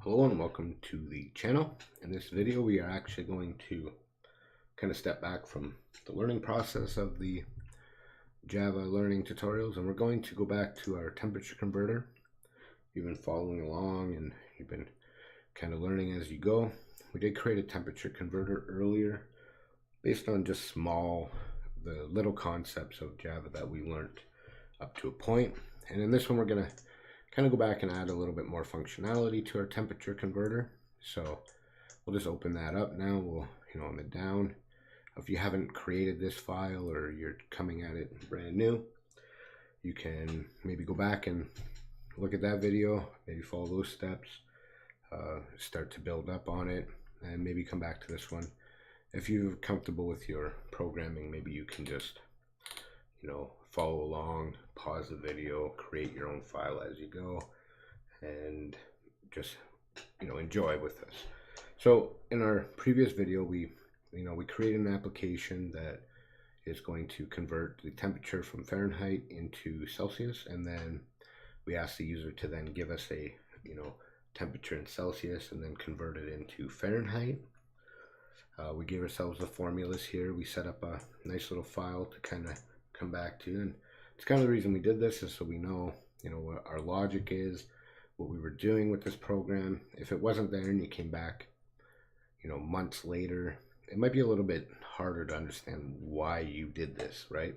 Hello and welcome to the channel. In this video we are actually going to kind of step back from the learning process of the Java learning tutorials, and we're going to go back to our temperature converter. You've been following along and you've been kind of learning as you go. We did create a temperature converter earlier based on just the little concepts of Java that we learned up to a point. And in this one we're going to kind of go back and add a little bit more functionality to our temperature converter. So we'll just open that up now. We'll, on the down, if you haven't created this file or you're coming at it brand new, you can maybe go back and look at that video, maybe follow those steps, start to build up on it, and maybe come back to this one. If you're comfortable with your programming, maybe you can just follow along, pause the video, create your own file as you go, and just enjoy with us. So in our previous video we created an application that is going to convert the temperature from Fahrenheit into Celsius, and then we ask the user to then give us a temperature in Celsius and then convert it into Fahrenheit. We gave ourselves the formulas here. We set up a nice little file to kind of come back to, and it's kind of the reason we did this is so we know what our logic is, what we were doing with this program. If it wasn't there and you came back months later, it might be a little bit harder to understand why you did this, right?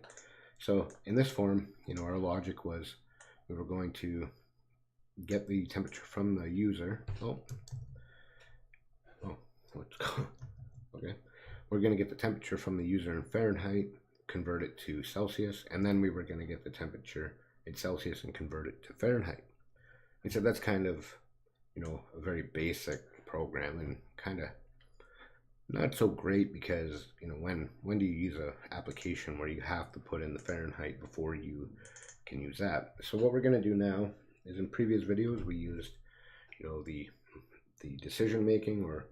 So in this form, our logic was we were going to get the temperature from the user. Okay, we're going to get the temperature from the user in Fahrenheit, convert it to Celsius, and then we were going to get the temperature in Celsius and convert it to Fahrenheit. And so that's kind of a very basic program, and kind of not so great because when do you use an application where you have to put in the Fahrenheit before you can use that? So what we're going to do now is, in previous videos we used the decision making, or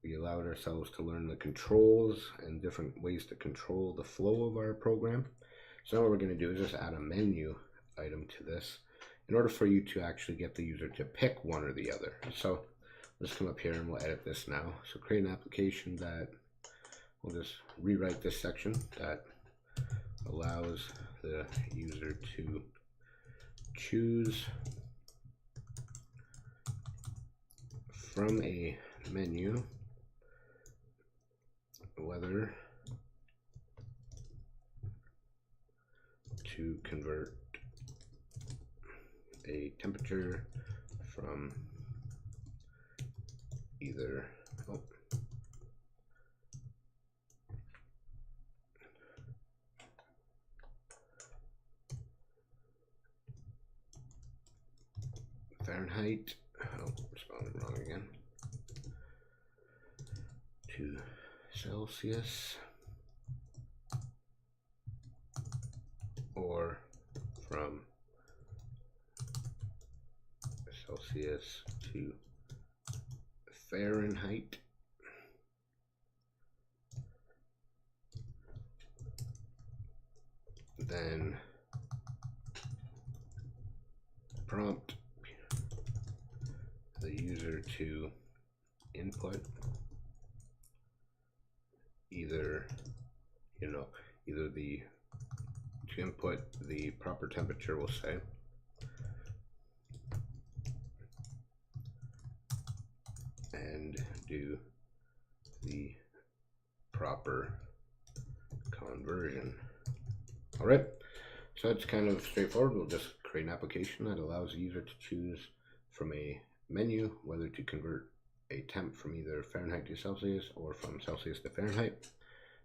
we allowed ourselves to learn the controls and different ways to control the flow of our program. So now what we're going to do is just add a menu item to this in order for you to actually get the user to pick one or the other. So let's come up here and we'll edit this now. So create an application that we'll just rewrite this section that allows the user to choose from a menu whether to convert a temperature from either Fahrenheit, spelling it wrong again, to Celsius, or from Celsius to Fahrenheit. Then prompt the user to input either the proper temperature, we'll say, and do the proper conversion. All right, so that's kind of straightforward. We'll just create an application that allows the user to choose from a menu whether to convert a temp from either Fahrenheit to Celsius or from Celsius to Fahrenheit,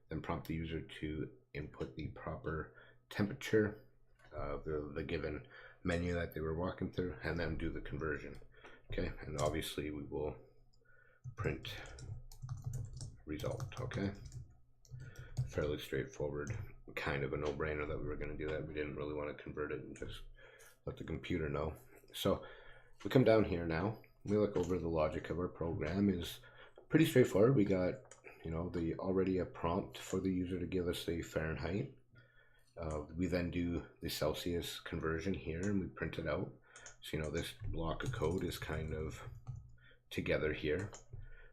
then prompt the user to input the proper temperature of the given menu that they were walking through, and then do the conversion. Okay, and obviously we will print result. Okay, fairly straightforward, kind of a no-brainer that we were going to do that. We didn't really want to convert it and just let the computer know. So we come down here now, we look over the logic of our program. Is pretty straightforward. We got already a prompt for the user to give us the Fahrenheit. We then do the Celsius conversion here and we print it out. So this block of code is kind of together here.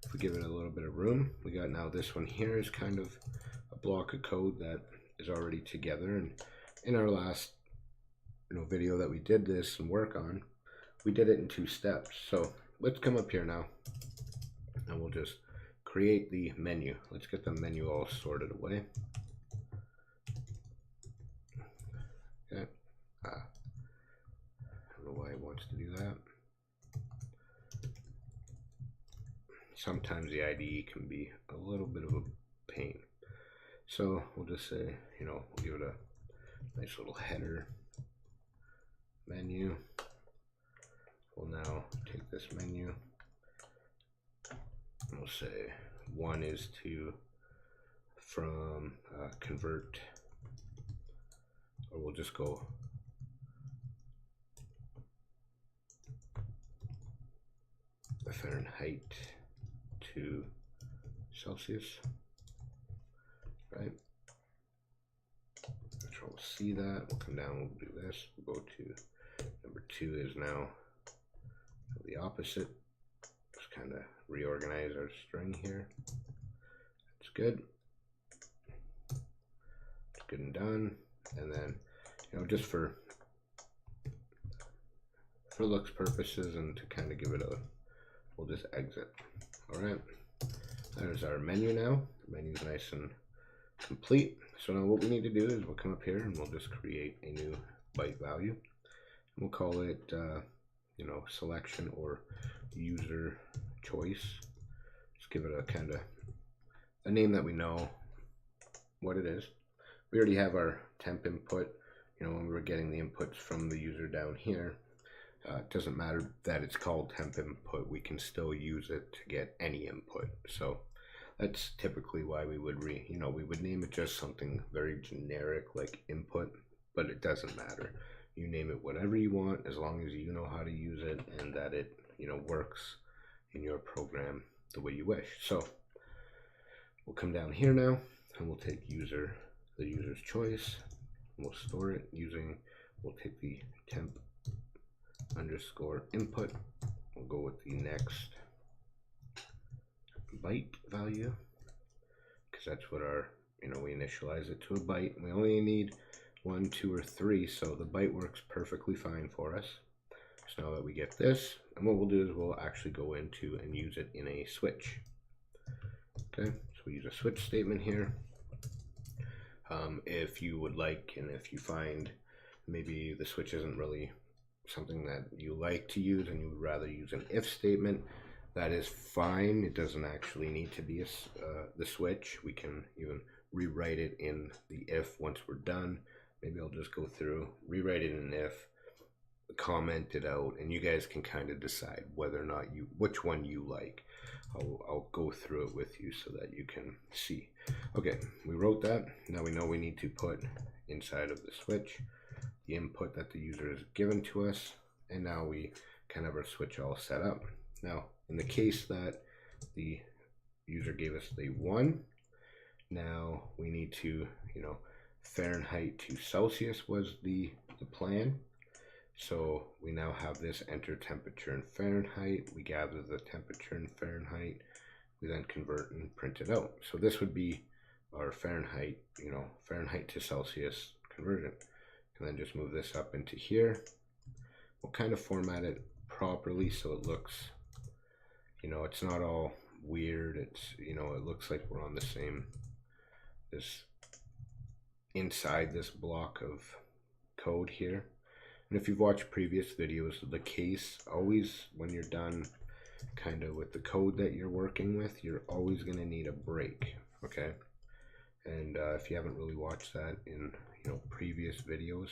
If we give it a little bit of room, we got now this one here is kind of a block of code that is already together. And in our last video that we did this and work on, we did it in 2 steps. So let's come up here now and we'll just create the menu. Let's get the menu all sorted away. Okay. I don't know why it wants to do that. Sometimes the IDE can be a little bit of a pain. So we'll just say, we'll give it a nice little header menu. We'll now take this menu and we'll say 1 is from convert, or we'll just go Fahrenheit to Celsius, right? Control C that, we'll come down, we'll do this, we'll go to number 2 is now the opposite. Just kind of reorganize our string here. That's good. It's good and done. And then, just for looks purposes and to kind of give it a, we'll just exit. All right. There's our menu now. The menu's nice and complete. So now what we need to do is we'll come up here and we'll just create a new byte value. And we'll call it, selection or user choice. Just give it a kind of a name that we know what it is. We already have our temp input. When we were getting the inputs from the user down here, it doesn't matter that it's called temp input. We can still use it to get any input. So that's typically why we would we would name it just something very generic like input, but it doesn't matter. You name it whatever you want as long as you know how to use it and that it works in your program the way you wish. So we'll come down here now and we'll take the user's choice, and we'll store it using, we'll take the temp underscore input, we'll go with the next byte value because that's what our, we initialize it to a byte. We only need 1, 2, or 3, so the byte works perfectly fine for us. So now that we get this, and what we'll do is we'll actually go into and use it in a switch. Okay, so we use a switch statement here. If you would like, and if you find maybe the switch isn't really something that you like to use and you would rather use an if statement, that is fine. It doesn't actually need to be the switch. We can even rewrite it in the if once we're done. Maybe I'll just go through, rewrite it in if, comment it out, and you guys can kind of decide whether or not which one you like. I'll go through it with you so that you can see. Okay, we wrote that. Now we know we need to put inside of the switch the input that the user has given to us, and now we kind of have our switch all set up. Now, in the case that the user gave us the 1, now we need to, Fahrenheit to Celsius was the plan. So we now have this enter temperature in Fahrenheit. We gather the temperature in Fahrenheit. We then convert and print it out. So this would be our Fahrenheit, Fahrenheit to Celsius conversion. And then just move this up into here. We'll kind of format it properly so it looks, it's not all weird. It's, it looks like we're on the same, inside this block of code here. And if you've watched previous videos, the case, always when you're done kind of with the code that you're working with, you're always going to need a break, okay? And if you haven't really watched that in previous videos,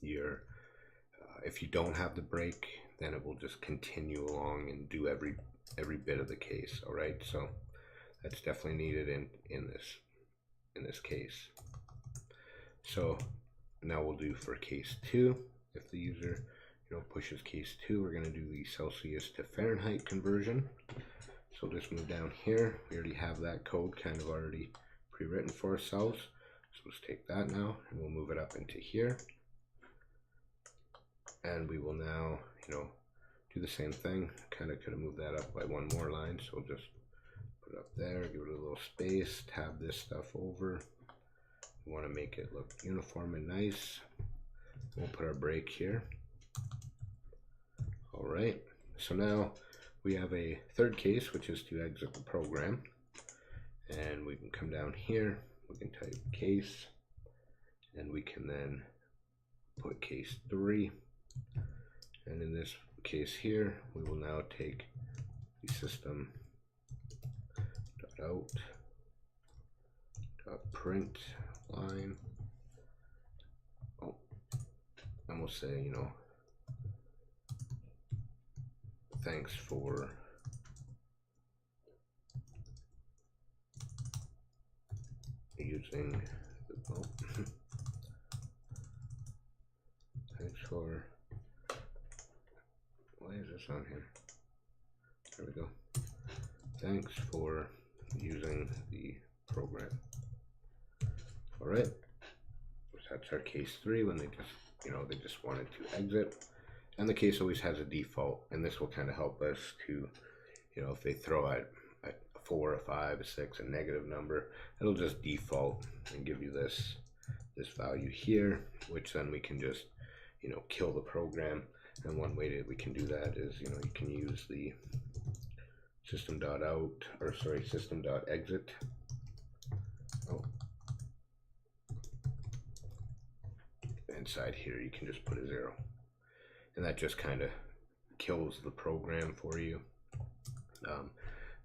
if you don't have the break, then it will just continue along and do every bit of the case. All right, so that's definitely needed in this case. So now we'll do for case 2. If the user pushes case 2, we're going to do the Celsius to Fahrenheit conversion. So just move down here. We already have that code kind of already pre-written for ourselves. So let's take that now and we'll move it up into here. And we will now, do do the same thing. Kind of could have moved that up by one more line, so we'll just put it up there, give it a little space, tab this stuff over. We want to make it look uniform and nice. We'll put our break here. All right, so now we have a third case, which is to exit the program. And we can come down here, we can type case, and we can then put case 3. And in this case here, we will now take the system.out.print line. Oh, and we'll say, you know, thanks for using the thanks for, why is this on here? There we go. Thanks for using the program. All right, so that's our case 3 when they just, you know, they just wanted to exit. And the case always has a default, and this will kind of help us to, you know, if they throw out a 4, a 5, a 6, a negative number, it'll just default and give you this value here, which then we can just, you know, kill the program. And one way that we can do that is, you know, you can use the system.exit. Oh. Inside here, you can just put a 0. And that just kind of kills the program for you.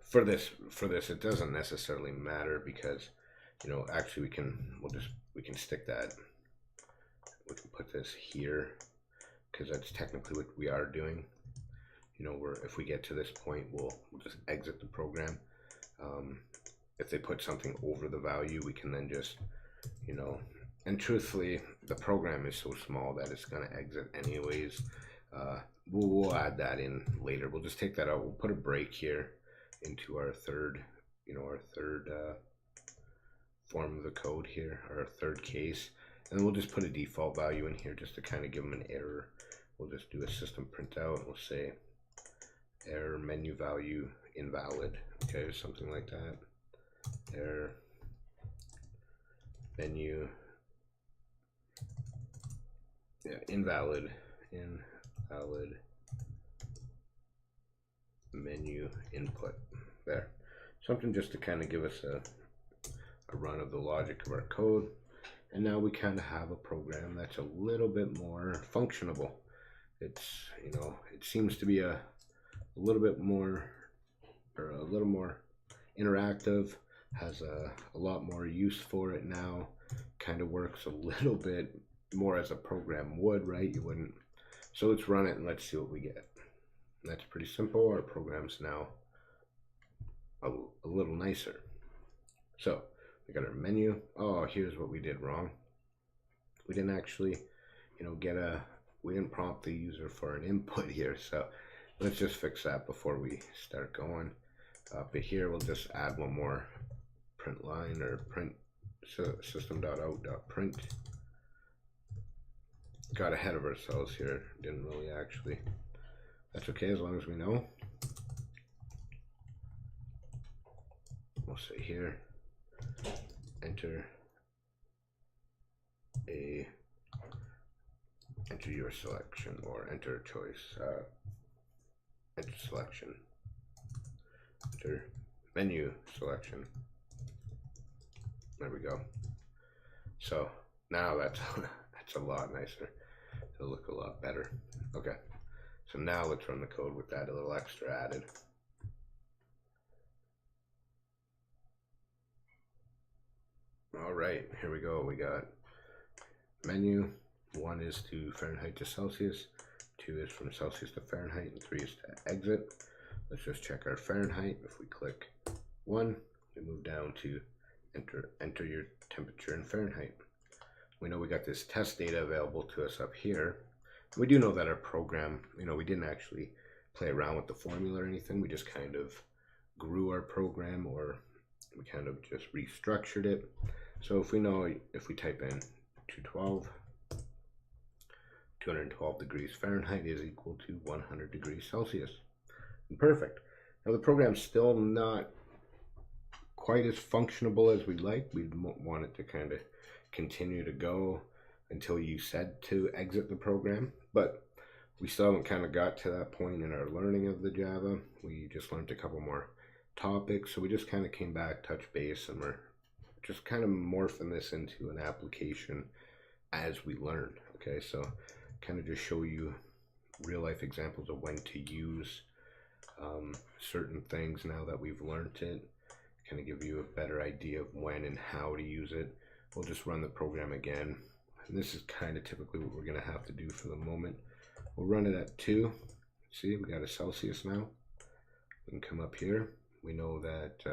For this, it doesn't necessarily matter because, you know, actually we can stick that. We can put this here because that's technically what we are doing. You know, if we get to this point, we'll just exit the program. If they put something over the value, we can then just, you know, and truthfully, the program is so small that it's going to exit anyways. We'll add that in later. We'll just take that out. We'll put a break here into our third, you know, our third form of the code here, our third case. And then we'll just put a default value in here just to kind of give them an error. We'll just do a system printout. We'll say error menu value invalid. Okay, or something like that. Error menu, yeah, invalid menu input. There, something just to kind of give us a run of the logic of our code. And now we kind of have a program that's a little bit more functionable. It's, you know, it seems to be a little bit more, or a little more interactive, has a lot more use for it now, kind of works a little bit more as a program would, right? You wouldn't. So let's run it and let's see what we get. And that's pretty simple. Our program's now a little nicer. So we got our menu. Oh, here's what we did wrong. We didn't actually, you know, we didn't prompt the user for an input here. So let's just fix that before we start going. Up here, we'll just add one more print line, or print system.out.print. Got ahead of ourselves here. Didn't really actually. That's okay as long as we know. We'll say here, enter your selection, or enter a choice. Enter selection. Enter menu selection. There we go. So now that's a lot nicer. It'll look a lot better. Okay. So now let's run the code with that a little extra added. All right, here we go. We got menu. 1 is to Fahrenheit to Celsius, 2 is from Celsius to Fahrenheit, and 3 is to exit. Let's just check our Fahrenheit. If we click 1, we move down to enter your temperature in Fahrenheit. We know we got this test data available to us up here. We do know that our program, you know, we didn't actually play around with the formula or anything. We just kind of grew our program, or we kind of just restructured it. So if we know, if we type in 212, 212 degrees Fahrenheit is equal to 100 degrees Celsius. Perfect. Now the program's still not quite as functionable as we'd like. We'd want it to kind of continue to go until you said to exit the program, but we still haven't kind of got to that point in our learning of the Java. We just learned a couple more topics, so we just kind of came back, touch base, and we're just kind of morphing this into an application as we learn. Okay, so kind of just show you real life examples of when to use certain things now that we've learned it, kind of give you a better idea of when and how to use it. We'll just run the program again, and this is kind of typically what we're going to have to do for the moment. We'll run it at 2. See, we got a Celsius now. We can come up here. We know that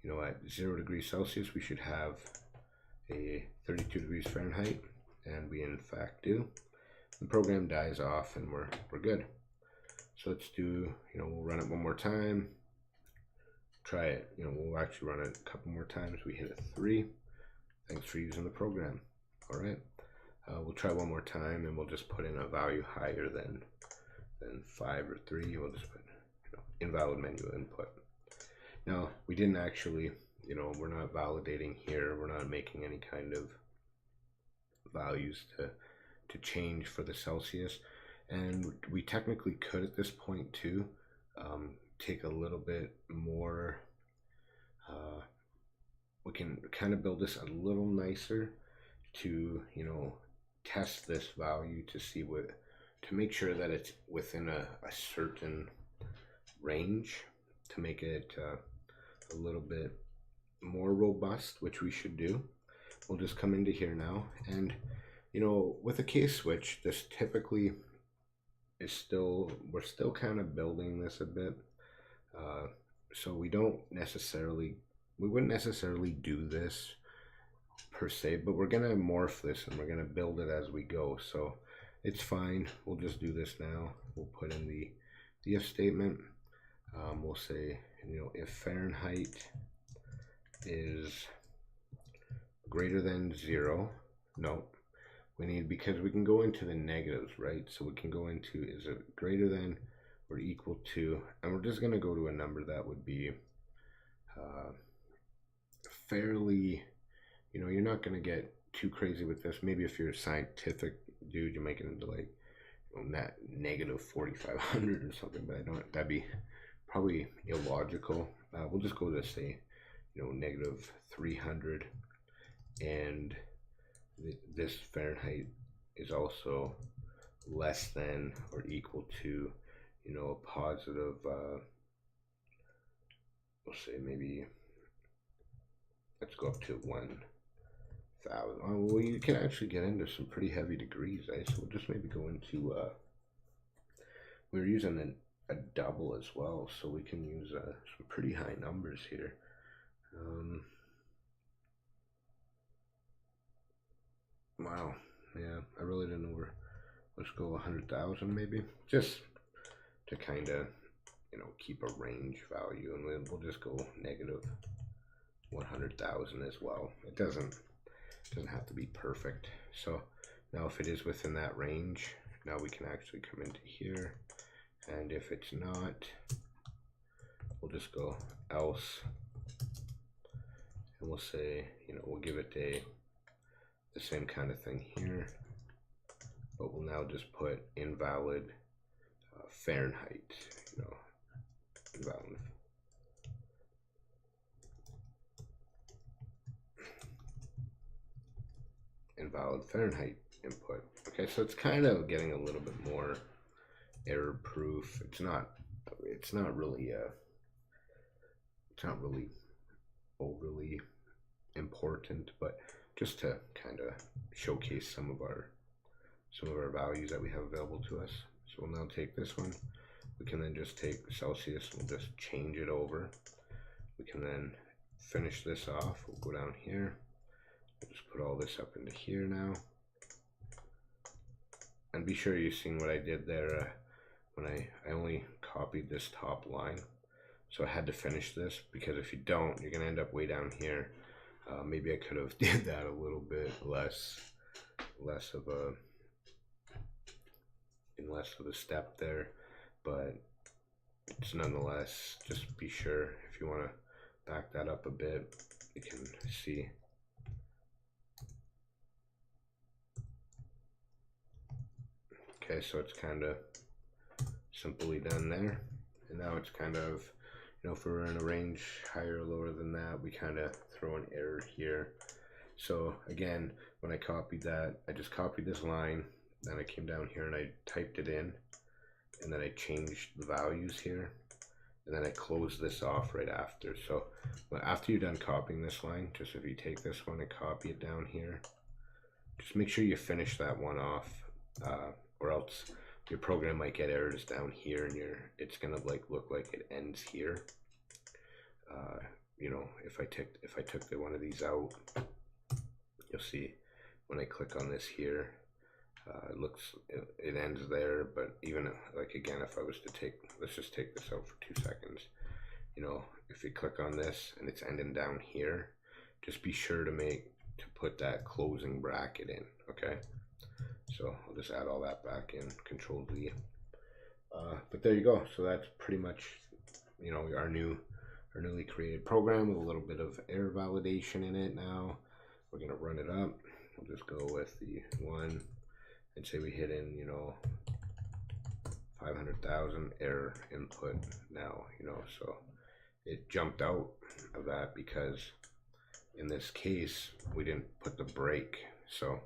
you know, at 0 degrees Celsius we should have a 32 degrees Fahrenheit, and we in fact do. The program dies off and we're good. So let's do, you know, we'll run it one more time. Try it, you know, we'll actually run it a couple more times. We hit a 3. Thanks for using the program. All right, we'll try one more time, and we'll just put in a value higher than 5 or 3. We'll just put, you know, invalid menu input. Now we didn't actually, you know, we're not validating here. We're not making any kind of values to change for the Celsius, and we technically could at this point too take a little bit more. We can kind of build this a little nicer to, you know, test this value to see what, to make sure that it's within a certain range, to make it a little bit more robust, which we should do. We'll just come into here now, and you know, with a case switch, this typically is still, we're still kind of building this a bit, so we wouldn't necessarily do this per se, but we're gonna morph this and we're gonna build it as we go, so it's fine. We'll just do this now. We'll put in the if statement. We'll say, you know, if Fahrenheit is greater than 0, no, we need, because we can go into the negatives, right? So we can go into, is it greater than or equal to, and we're just going to go to a number that would be fairly, you know, you're not going to get too crazy with this. Maybe if you're a scientific dude, you make it into like, you know, not negative 4,500 or something, but I don't, that'd be probably illogical. We'll just go to, say, you know, negative 300, and this Fahrenheit is also less than or equal to, you know, a positive, we'll say maybe, let's go up to 1,000. Well, you can actually get into some pretty heavy degrees, eh? So we'll just maybe go into, we're using a double as well, so we can use some pretty high numbers here. Wow, yeah, I really didn't know where. Let's go 100,000 maybe, just to kind of, you know, keep a range value, and we'll just go negative 100,000 as well. It doesn't have to be perfect. So now if it is within that range, now we can actually come into here, and if it's not, we'll just go else, and we'll say, you know, we'll give it the same kind of thing here, but we'll now just put invalid Fahrenheit, you know, invalid Fahrenheit input. Okay, so it's kind of getting a little bit more error proof. It's not really overly important, but just to kind of showcase some of our values that we have available to us. So we'll now take this one. We can then just take Celsius, we'll just change it over. We can then finish this off. We'll go down here. We'll just put all this up into here now. And be sure you've seen what I did there when I only copied this top line. So I had to finish this, because if you don't, you're going to end up way down here. Maybe I could have did that a little bit less of a, in less of a step there, but it's nonetheless, just be sure. If you want to back that up a bit, you can see. Okay, so it's kind of simply done there. And now it's kind of, if we're in a range higher or lower than that, we kind of throw an error here. So again, when I copied that, I just copied this line, then I came down here and I typed it in, and then I changed the values here, and then I closed this off right after. So after you're done copying this line, just if you take this one and copy it down here, just make sure you finish that one off, or else your program might get errors down here, and it's gonna look like it ends here. If I took one of these out, you'll see when I click on this here, it ends there. But even again, if I was to let's just take this out for 2 seconds. If you click on this and it's ending down here, just be sure to put that closing bracket in. Okay. So I'll just add all that back in, Control Z. But there you go. So that's pretty much, our newly created program with a little bit of error validation in it. Now we're gonna run it up. We'll just go with the 1 and say we hit in, 500,000 error input now, so it jumped out of that because in this case we didn't put the break. So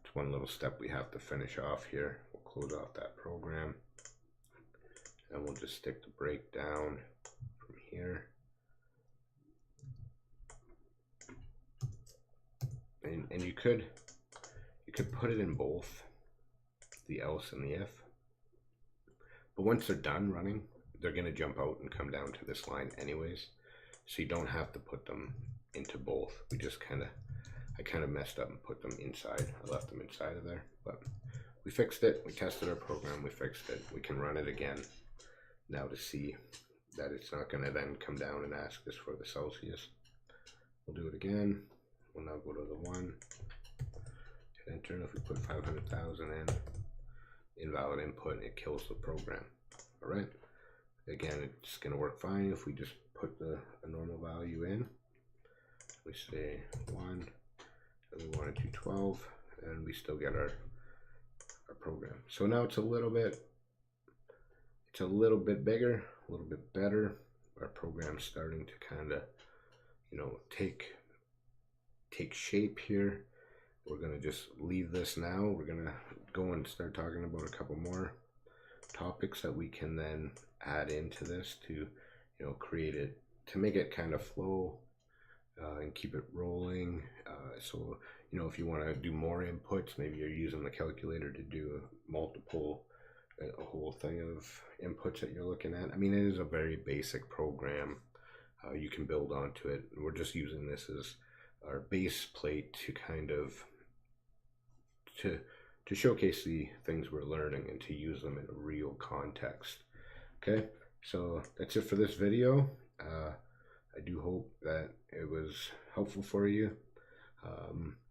it's one little step we have to finish off here. We'll close off that program and we'll just stick the break down from here. And you could put it in both, the else and the if, but once they're done running, they're going to jump out and come down to this line anyways, so you don't have to put them into both. I kind of messed up and put them inside. I left them inside of there, but we fixed it. We tested our program, we fixed it. We can run it again now to see that it's not going to then come down and ask us for the Celsius. We'll do it again. We'll now go to the 1, hit enter, and if we put 500,000 in, invalid input, it kills the program. All right. Again, it's going to work fine if we just put a normal value in. We say 1, and we want it to 12, and we still get our program. So now it's a little bit bigger, a little bit better. Our program's starting to kind of, take shape here. We're going to just leave this now. We're going to go and start talking about a couple more topics that we can then add into this to, create it, to make it kind of flow and keep it rolling. So, if you want to do more inputs, maybe you're using the calculator to do a whole thing of inputs that you're looking at. I mean, it is a very basic program. You can build onto it. We're just using this as our base plate to kind of to showcase the things we're learning and to use them in a real context. Okay, so that's it for this video. I do hope that it was helpful for you.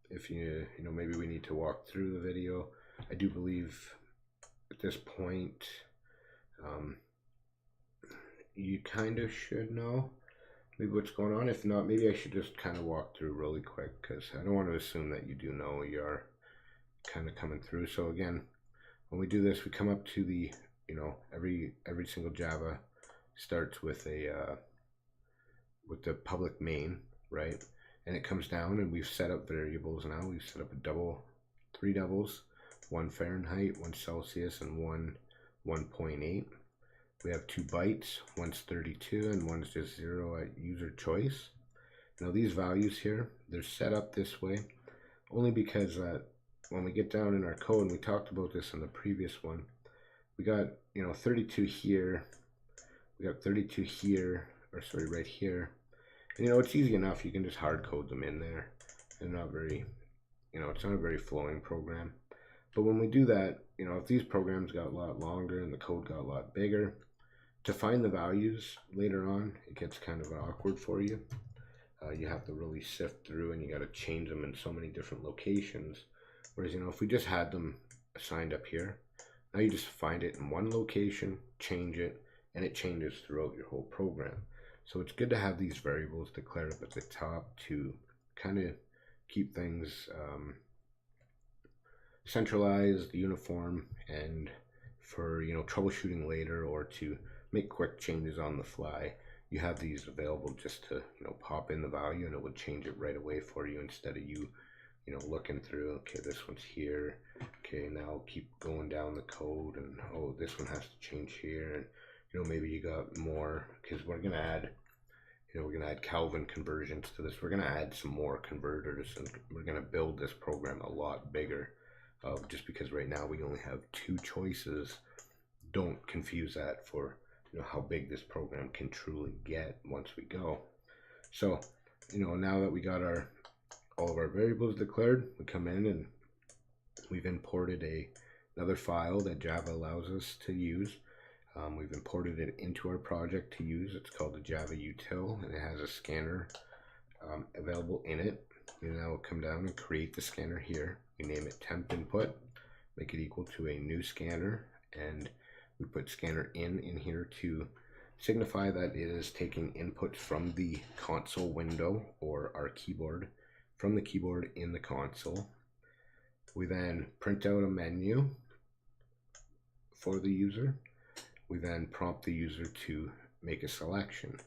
If maybe we need to walk through the video. I do believe at this point you kind of should know maybe what's going on. If not, maybe I should just kind of walk through really quick, because I don't want to assume that you do know. You're kind of coming through. So again, when we do this, we come up to the, every single Java starts with the public main, right? And it comes down, and we've set up variables now. We've set up three doubles, 1 Fahrenheit, 1 Celsius, and 1.8. We have 2 bytes, one's 32 and one's just 0 at user choice. Now these values here, they're set up this way only because when we get down in our code, and we talked about this in the previous one, we got 32 here, we got 32 here, or sorry, right here. And it's easy enough. You can just hard code them in there. And not very, it's not a very flowing program. But when we do that, if these programs got a lot longer and the code got a lot bigger, to find the values later on, it gets kind of awkward for you. You have to really sift through, and you got to change them in so many different locations. Whereas, if we just had them assigned up here, Now you just find it in one location, change it, and it changes throughout your whole program. So it's good to have these variables declared up at the top to kind of keep things centralized, uniform, and for troubleshooting later or to make quick changes on the fly. You have these available just to pop in the value and it would change it right away for you instead of you looking through, okay, this one's here, okay, now keep going down the code, and oh, this one has to change here, and maybe you got more, because we're gonna add Kelvin conversions to this. We're gonna add some more converters, and we're gonna build this program a lot bigger. Just because right now we only have 2 choices, don't confuse that for how big this program can truly get once we go. So now that we got all of our variables declared, we come in and we've imported another file that Java allows us to use. We've imported it into our project to use. It's called the Java Util, and it has a scanner available in it. Now we'll come down and create the scanner here. We name it temp input, make it equal to a new scanner, and we put scanner in here to signify that it is taking inputs from the console window or our keyboard, from the keyboard in the console. We then print out a menu for the user. We then prompt the user to make a selection.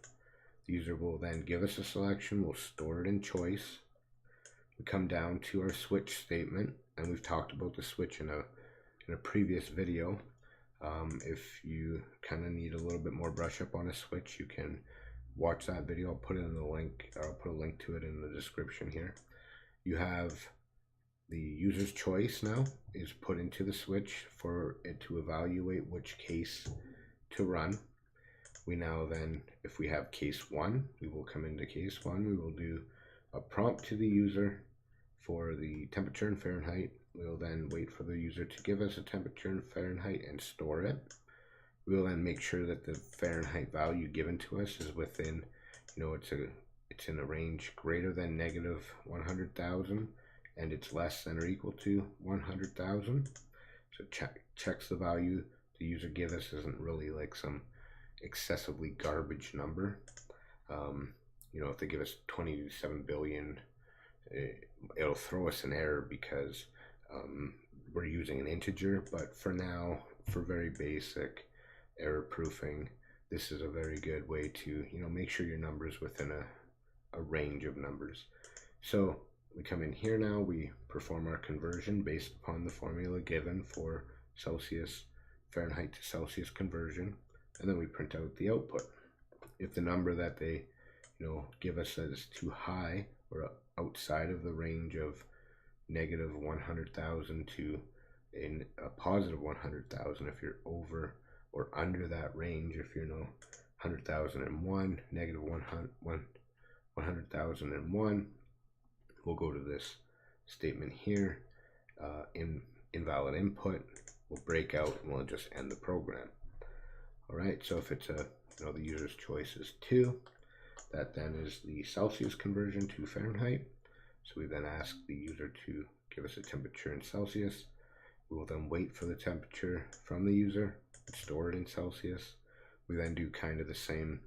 The user will then give us a selection. We'll store it in choice. We come down to our switch statement, and we've talked about the switch in a previous video. If you kind of need a little bit more brush up on a switch, you can watch that video. I'll put it in the link, or I'll put a link to it in the description here. You have the user's choice now is put into the switch for it to evaluate which case to run. We now then, if we have case 1, we will come into case 1. We will do a prompt to the user for the temperature in Fahrenheit. We'll then wait for the user to give us a temperature in Fahrenheit and store it. We'll then make sure that the Fahrenheit value given to us is within, it's in a range greater than -100,000, and it's less than or equal to 100,000. So checks the value the user gives us isn't really like some excessively garbage number. If they give us 27 billion, it'll throw us an error because we're using an integer. But for now, for very basic error proofing, this is a very good way to make sure your number is within a range of numbers. So we come in here now, we perform our conversion based upon the formula given for Fahrenheit to Celsius conversion, and then we print out the output. If the number that they give us is too high or outside of the range of -100,000 to in a positive 100,000, if you're over or under that range, if you're 100,001, -100,001, we'll go to this statement here, invalid input. We'll break out and we'll just end the program. All right, so if it's the user's choice is 2, that then is the Celsius conversion to Fahrenheit. So we then ask the user to give us a temperature in Celsius. We will then wait for the temperature from the user and store it in Celsius. We then do kind of the same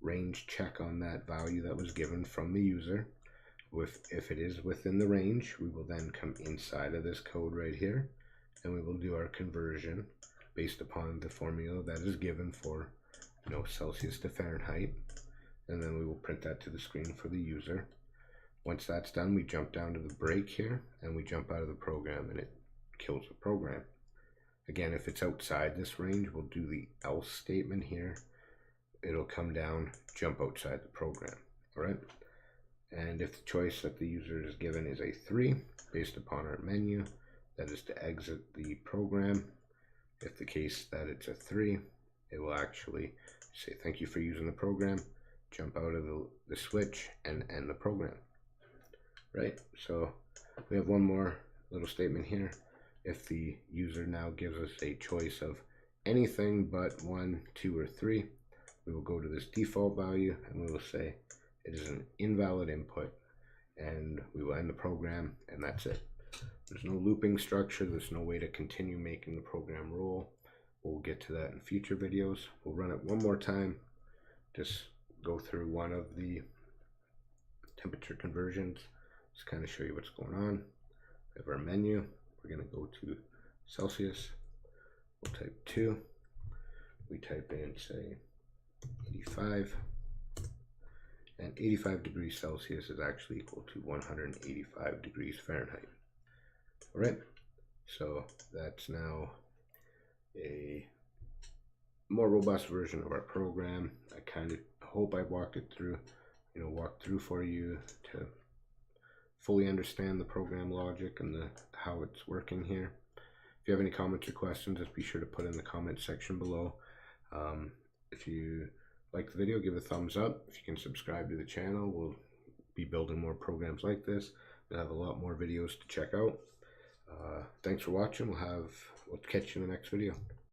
range check on that value that was given from the user. If it is within the range, we will then come inside of this code right here, and we will do our conversion based upon the formula that is given for Celsius to Fahrenheit, and then we will print that to the screen for the user. Once that's done, we jump down to the break here and we jump out of the program, and it kills the program. Again, if it's outside this range, we'll do the else statement here. It'll come down, jump outside the program. All right, and if the choice that the user is given is a 3 based upon our menu, that is to exit the program. If the case that it's a 3, it will actually say thank you for using the program, jump out of the switch, and end the program. Right, so we have one more little statement here. If the user now gives us a choice of anything but 1, 2, or 3, we will go to this default value and we will say it is an invalid input, and we will end the program, and that's it. There's no looping structure. There's no way to continue making the program roll. We'll get to that in future videos. We'll run it one more time. Just go through one of the temperature conversions. Just kind of show you what's going on. We have our menu. We're going to go to Celsius. We'll type 2. We type in, say, 85. And 85 degrees Celsius is actually equal to 185 degrees Fahrenheit. All right, so that's now a more robust version of our program. I kind of hope I walked through for you to fully understand the program logic and how it's working here. If you have any comments or questions, just be sure to put in the comment section below. If you like the video, give it a thumbs up. If you can subscribe to the channel, we'll be building more programs like this. We'll have a lot more videos to check out. Thanks for watching. We'll catch you in the next video.